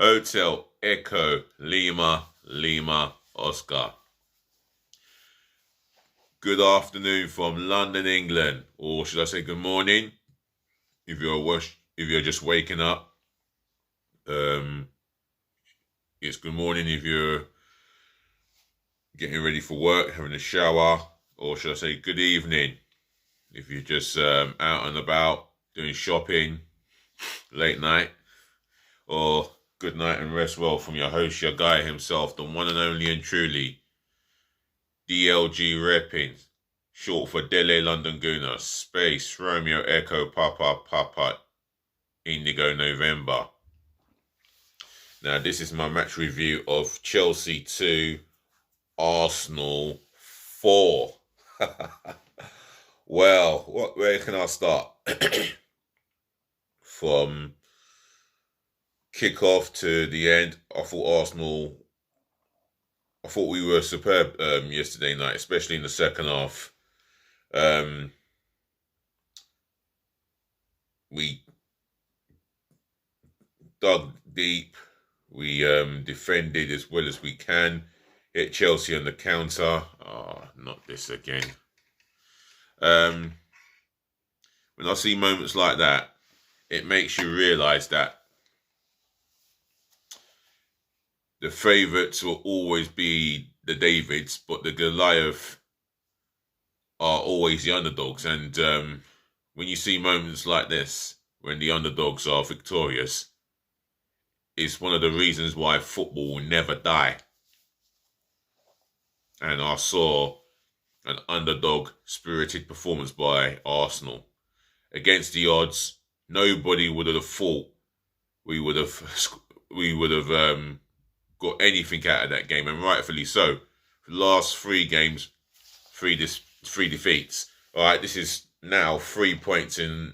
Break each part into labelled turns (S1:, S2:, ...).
S1: Hotel Echo Lima Lima Oscar. Good afternoon from London, England, or should I say good morning? If you're just waking up, it's good morning if you're getting ready for work, having a shower, or should I say good evening if you're just out and about doing shopping late night, or good night and rest well from your host, your guy himself, the one and only and truly DLG Repping, short for Dele London Gooner, Space Romeo Echo Papa Indigo November. Now this is my match review of Chelsea 2, Arsenal 4. Well, where can I start? From kick-off to the end, I thought we were superb yesterday night, especially in the second half. We dug deep. We defended as well as we can. Hit Chelsea on the counter. Oh, not this again. When I see moments like that, it makes you realise that the favourites will always be the Davids, but the Goliath are always the underdogs. And when you see moments like this, when the underdogs are victorious, it's one of the reasons why football will never die. And I saw an underdog-spirited performance by Arsenal. Against the odds, nobody would have thought we would have got anything out of that game, and rightfully so. For the last 3 games, 3 defeats. All right, this is now 3 points in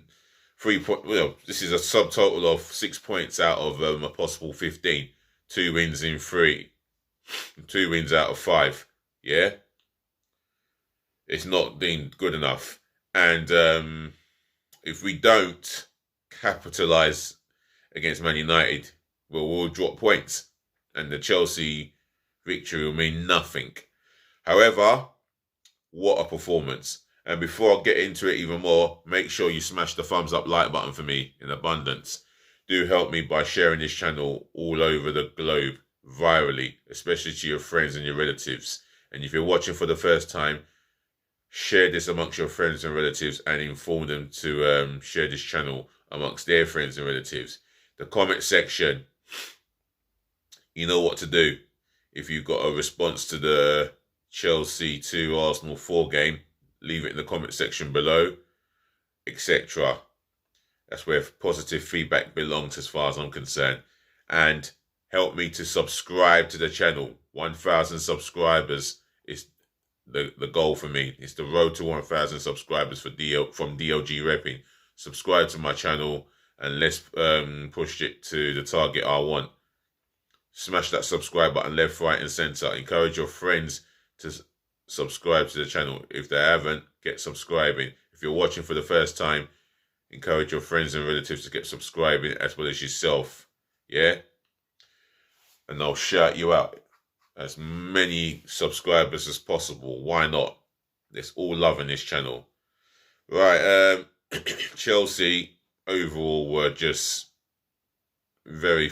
S1: 3 point. Well, this is a subtotal of 6 points out of a possible 15. 2 wins in 3, 2 wins out of 5. Yeah, it's not been good enough, and if we don't capitalise against Man United, well, we'll drop points, and the Chelsea victory will mean nothing. However, what a performance. And before I get into it even more, make sure you smash the thumbs up like button for me in abundance. Do help me by sharing this channel all over the globe, virally, especially to your friends and your relatives. And if you're watching for the first time, share this amongst your friends and relatives and inform them to share this channel amongst their friends and relatives. The comment section, you know what to do. If you've got a response to the Chelsea 2 Arsenal 4 game, leave it in the comment section below, etc. That's where positive feedback belongs as far as I'm concerned. And help me to subscribe to the channel. 1,000 subscribers is the goal for me. It's the road to 1,000 subscribers from DLG Repping. Subscribe to my channel and let's push it to the target I want. Smash that subscribe button left, right and centre. Encourage your friends to subscribe to the channel. If they haven't, get subscribing. If you're watching for the first time, encourage your friends and relatives to get subscribing as well as yourself. Yeah? And I'll shout you out. As many subscribers as possible. Why not? There's all love in this channel. Right, Chelsea overall were just very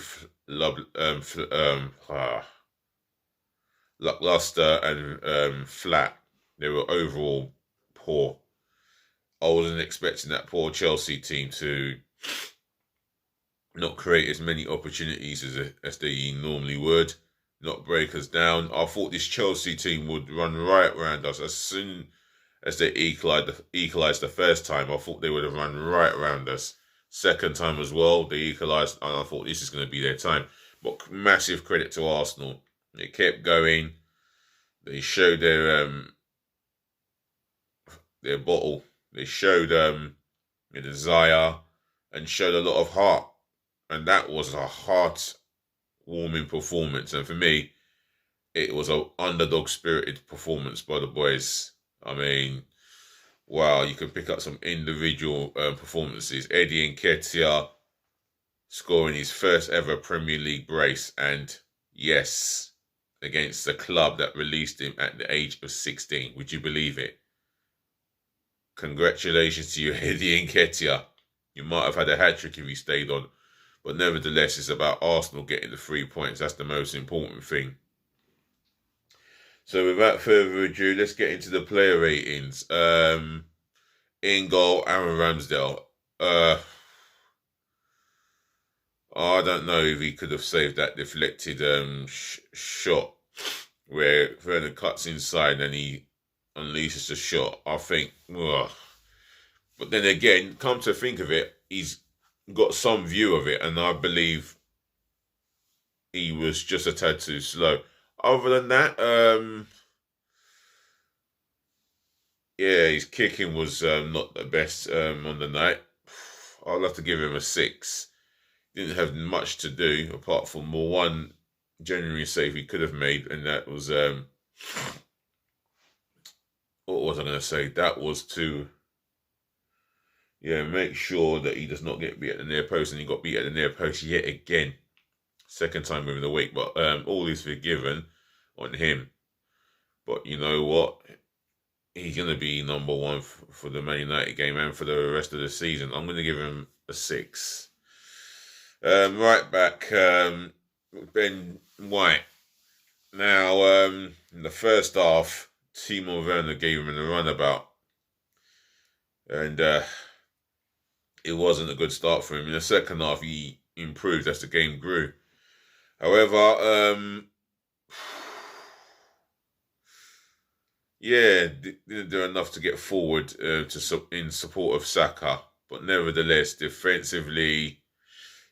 S1: lackluster and flat. They were overall poor. I wasn't expecting that poor Chelsea team to not create as many opportunities as they normally would. Not break us down. I thought this Chelsea team would run right around us as soon as they equalised the first time. I thought they would have run right around us. Second time as well, they equalised, and I thought this is going to be their time. But massive credit to Arsenal. They kept going. They showed their bottle. They showed their desire and showed a lot of heart, and that was a heart-warming performance. And for me, it was an underdog-spirited performance by the boys. I mean, wow, you can pick up some individual performances. Eddie Nketiah scoring his first ever Premier League brace, and yes, against the club that released him at the age of 16. Would you believe it? Congratulations to you, Eddie Nketiah. You might have had a hat-trick if you stayed on, but nevertheless, it's about Arsenal getting the 3 points. That's the most important thing. So without further ado, let's get into the player ratings. In goal, Aaron Ramsdale. I don't know if he could have saved that deflected shot where Werner cuts inside and he unleashes the shot. I think, ugh. But then again, come to think of it, he's got some view of it, and I believe he was just a tad too slow. Other than that, yeah, his kicking was not the best on the night. I'll have to give him a 6. Didn't have much to do apart from one genuine save he could have made, and that was what was I going to say? That was to make sure that he does not get beat at the near post, and he got beat at the near post yet again, second time within the week. But all is forgiven on him. But you know what? He's going to be number 1 for the Man United game and for the rest of the season. I'm going to give him a 6. Right back, Ben White. Now, in the first half, Timo Werner gave him a runabout. And it wasn't a good start for him. In the second half, he improved as the game grew. However, didn't do enough to get forward in support of Saka. But nevertheless, defensively,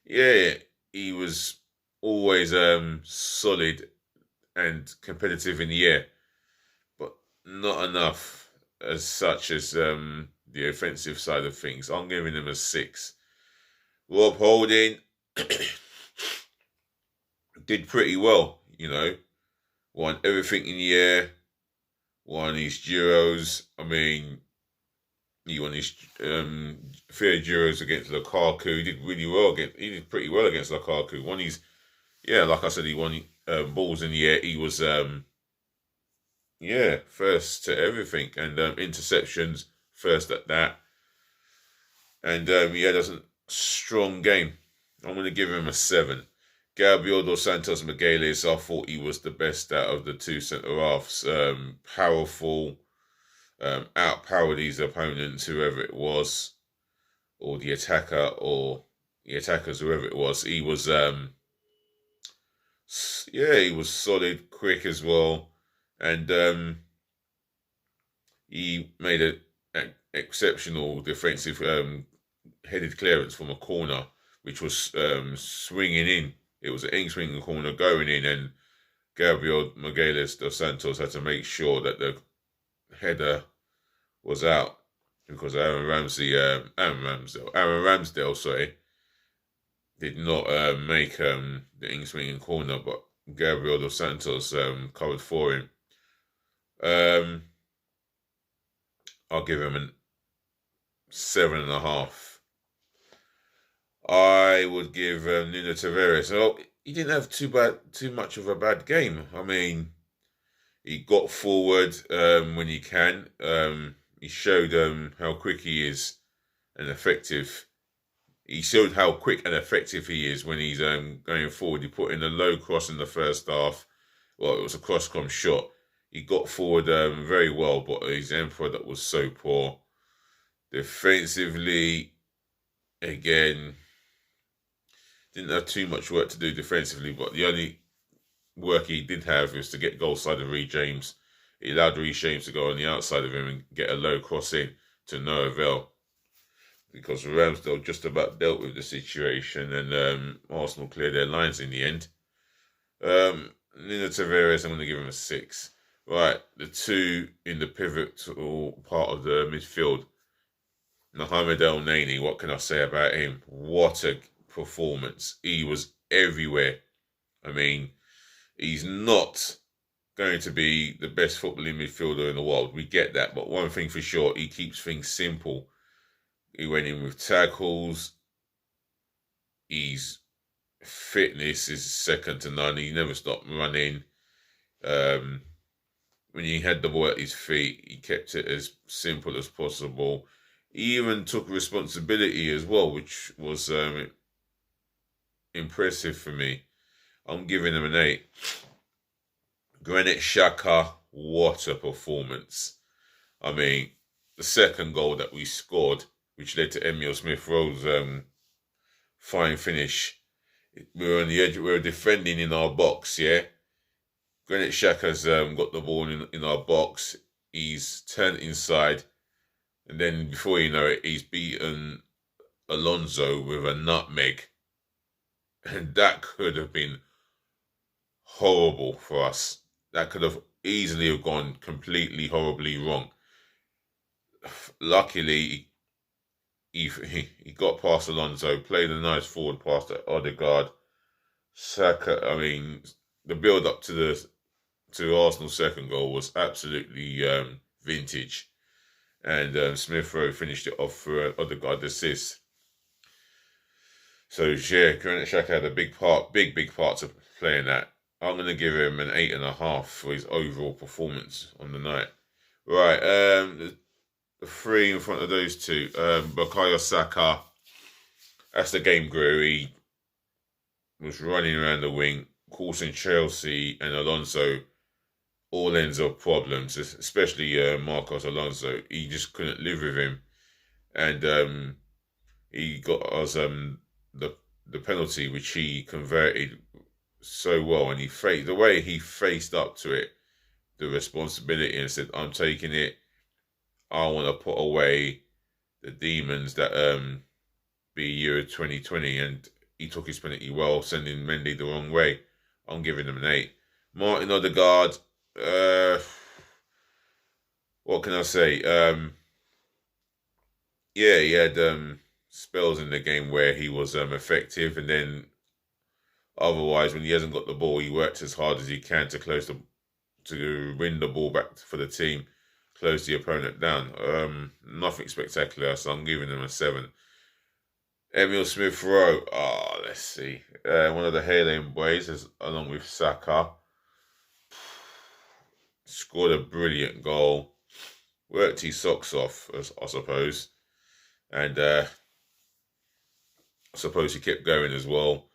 S1: he was always solid and competitive in the air, but not enough as such as the offensive side of things. I'm giving him a 6. Rob Holding did pretty well, won everything in the air, won his Euros. I mean, he won his fair Euros against Lukaku. He did really well he did pretty well against Lukaku. Won his, like I said, he won balls in the air. He was, first to everything. And interceptions, first at that. And, that's a strong game. I'm going to give him a 7. Gabriel dos Santos Miguel, I thought he was the best out of the 2 centre-halves. Powerful. Outpowered his opponents, whoever it was, or the attacker, or the attackers, whoever it was. He was, he was solid, quick as well, and he made an exceptional defensive headed clearance from a corner, which was swinging in. It was an in-swinging corner going in, and Gabriel Magalhaes dos Santos had to make sure that the header was out, because Aaron Ramsdale, did not make the in-swinging corner, but Gabriel dos Santos covered for him. I'll give him a 7.5. I would give Nuno Tavares. Oh, he didn't have too much of a bad game. I mean, he got forward when he can. He showed how quick he is and effective. He showed how quick and effective he is when he's going forward. He put in a low cross in the first half. Well, it was a cross-com shot. He got forward very well, but his end product was so poor. Defensively, again, didn't have too much work to do defensively, but the only work he did have was to get goal side of Reece James. He allowed Reece James to go on the outside of him and get a low cross in to no avail, because Ramsdale just about dealt with the situation, and Arsenal cleared their lines in the end. Nuno Tavares, I'm going to give him a 6. Right, the 2 in the pivotal part of the midfield. Mohamed El Neni, what can I say about him? What a performance. He was everywhere. I mean, he's not going to be the best footballing midfielder in the world. We get that. But one thing for sure, he keeps things simple. He went in with tackles. his fitness is second to none. He never stopped running. When he had the ball at his feet, he kept it as simple as possible. He even took responsibility as well, which was impressive for me. I'm giving him an 8. Granit Xhaka, what a performance. I mean, the second goal that we scored, which led to Emil Smith-Rowe's fine finish. We were on the edge, we were defending in our box, yeah? Granit Xhaka's got the ball in our box. He's turned inside. And then before you know it, he's beaten Alonso with a nutmeg. And that could have been horrible for us. That could have easily have gone completely horribly wrong. Luckily, he got past Alonso, played a nice forward pass to Odegaard. Saka, I mean, the build-up to Arsenal's second goal was absolutely vintage. And Smith-Rowe finished it off for Odegaard assist. So, yeah, Granit Xhaka had a big part to play in that. I'm going to give him an 8.5 for his overall performance on the night. Right, the 3 in front of those two. Bukayo Saka, as the game grew, he was running around the wing, causing Chelsea and Alonso all ends of problems, especially Marcos Alonso. He just couldn't live with him. And he got us the penalty, which he converted so well. And the way he faced up to it, the responsibility, and said, I'm taking it. I want to put away the demons that be Euro 2020. And he took his penalty well, sending Mendy the wrong way. I'm giving him an 8. Martin Odegaard, what can I say? Yeah, he had spells in the game where he was effective, and then otherwise, when he hasn't got the ball, he works as hard as he can to win the ball back for the team, close the opponent down. Nothing spectacular, so I'm giving him a 7. Emil Smith-Rowe, let's see. One of the Haaland boys, along with Saka, scored a brilliant goal. Worked his socks off, I suppose. And I suppose he kept going as well.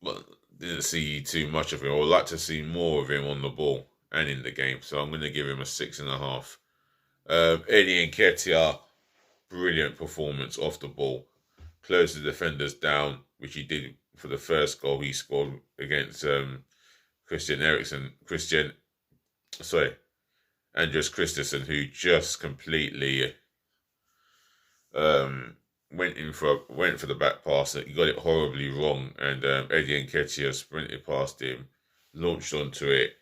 S1: But didn't see too much of him. I would like to see more of him on the ball and in the game. So I'm going to give him a 6.5. Eddie Nketiah, brilliant performance off the ball. Closed the defenders down, which he did for the first goal he scored against Andreas Christensen, who just completely went for the back pass. He got it horribly wrong, and Eddie Nketiah sprinted past him, launched onto it,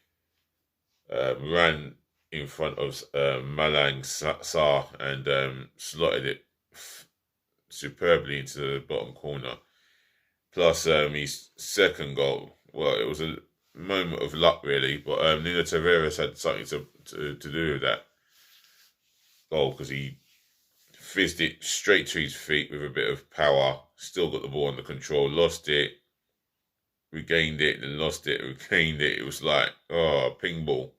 S1: ran in front of Malang Sarr, and slotted it superbly into the bottom corner. Plus, his second goal, well, it was a moment of luck, really, but Nuno Tavares had something to do with that goal, because he fizzed it straight to his feet with a bit of power, still got the ball under control, lost it, regained it, then lost it, regained it. It was like, a ping ball.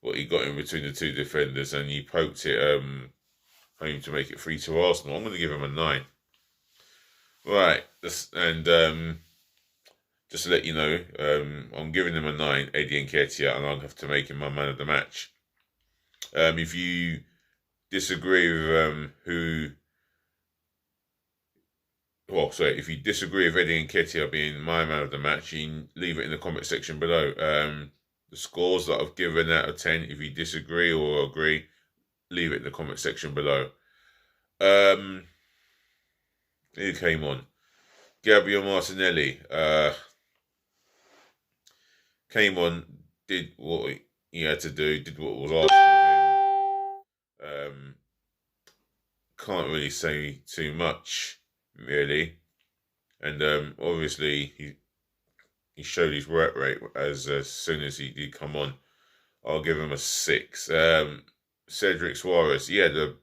S1: But he got in between the two defenders and he poked it home to make it 3 to Arsenal. I'm going to give him a 9. Right, and just to let you know, I'm giving him a 9, Eddie Nketiah, and I'll have to make him my man of the match. If you disagree with if you disagree with Eddie Nketiah being my man of the match, you can leave it in the comment section below. The scores that I've given out of 10, if you disagree or agree, leave it in the comment section below. Who came on? Gabriel Martinelli came on, did what he had to do, did what was asked of him. Can't really say too much, really. And obviously, he showed his work rate as soon as he did come on. I'll give him a 6. Cedric Suarez, he had a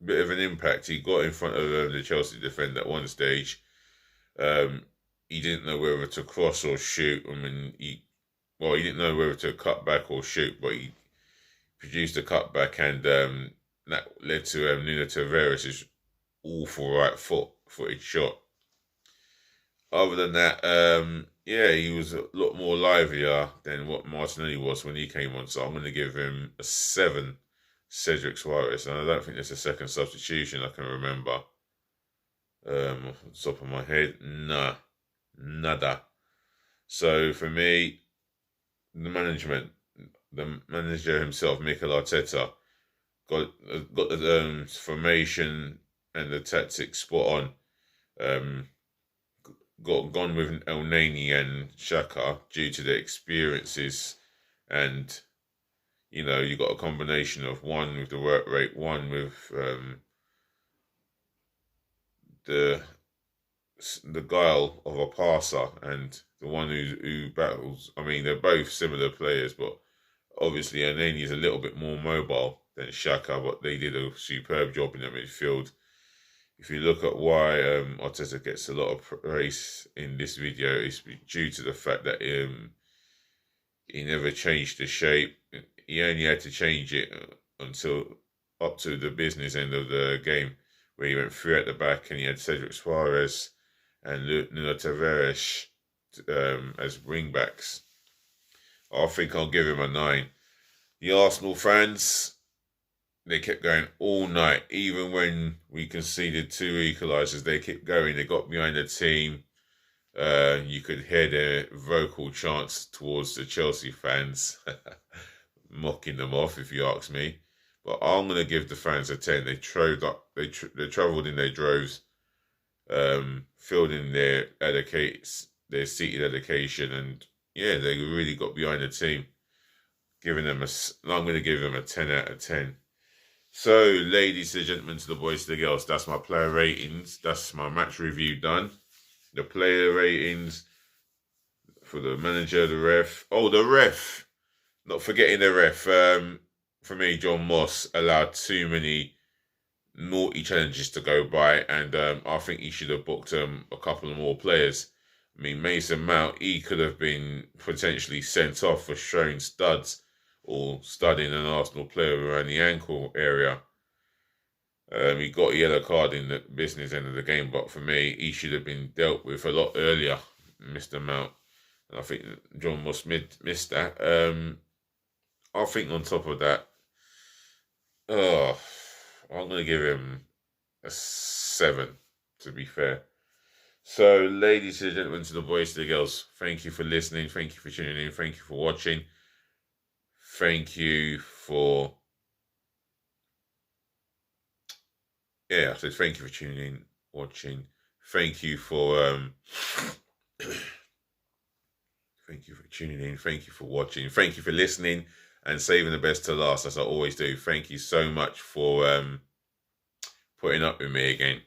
S1: bit of an impact. He got in front of the Chelsea defender at one stage. He didn't know whether to cross or shoot. I mean, he didn't know whether to cut back or shoot, but he produced a cutback, and that led to Nuno Tavares' awful footed shot. Other than that, he was a lot more livelier than what Martinelli was when he came on. So I'm going to give him a 7, Cedric Suarez. And I don't think there's a second substitution I can remember. Off the top of my head, nada. So for me, the manager himself, Mikel Arteta, got the formation and the tactics spot on. Gone with El Neni and Xhaka due to their experiences, and you got a combination of one with the work rate, one with the guile of a passer, and the one who battles. I mean, they're both similar players, but obviously El Neni is a little bit more mobile than Xhaka, but they did a superb job in the midfield. If you look at why Arteta gets a lot of praise in this video, it's due to the fact that he never changed the shape. He only had to change it until up to the business end of the game, where he went 3 at the back and he had Cedric Suarez and Nuno Tavares as wingbacks. I think I'll give him a 9. The Arsenal fans, they kept going all night. Even when we conceded 2 equalisers, they kept going. They got behind the team. You could hear their vocal chants towards the Chelsea fans, mocking them off, if you ask me. But I'm going to give the fans a 10. They travelled in their droves, filled in their seated allocation, and they really got behind the team. I'm going to give them a 10 out of 10. So, ladies and gentlemen, to the boys, to the girls, that's my player ratings. That's my match review done. The player ratings for the manager, the ref. Oh, the ref. Not forgetting the ref. For me, John Moss allowed too many naughty challenges to go by, and I think he should have booked a couple of more players. I mean, Mason Mount, he could have been potentially sent off for showing studs or studying an Arsenal player around the ankle area. He got a yellow card in the business end of the game, but for me, he should have been dealt with a lot earlier, Mr. Mount. And I think John Moss missed that. I think on top of that, I'm going to give him a 7, to be fair. So, ladies and gentlemen, to the boys, to the girls, thank you for listening. Thank you for tuning in. Thank you for watching. Thank you for... I said thank you for tuning in, watching. Thank you for... Thank you for tuning in. Thank you for watching. Thank you for listening and saving the best to last, as I always do. Thank you so much for putting up with me again.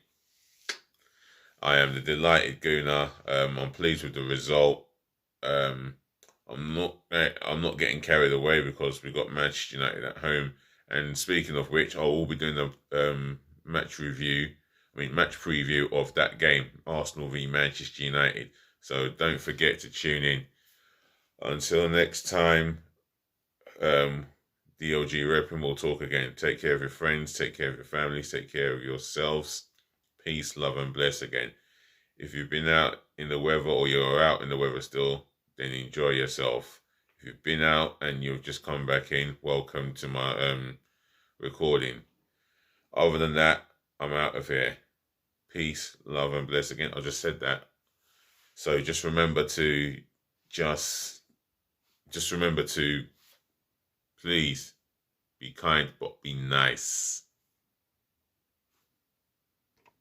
S1: I am the delighted Gooner. I'm pleased with the result. I'm not getting carried away because we got Manchester United at home. And speaking of which, I will be doing a match preview of that game, Arsenal v Manchester United. So don't forget to tune in. Until next time, DLG Repping, we'll talk again. Take care of your friends, take care of your families, take care of yourselves. Peace, love and bless again. If you've been out in the weather or you're out in the weather still, then enjoy yourself. If you've been out and you've just come back in, welcome to my recording. Other than that, I'm out of here. Peace, love and bless again. I just said that. So just remember to please be kind but be nice.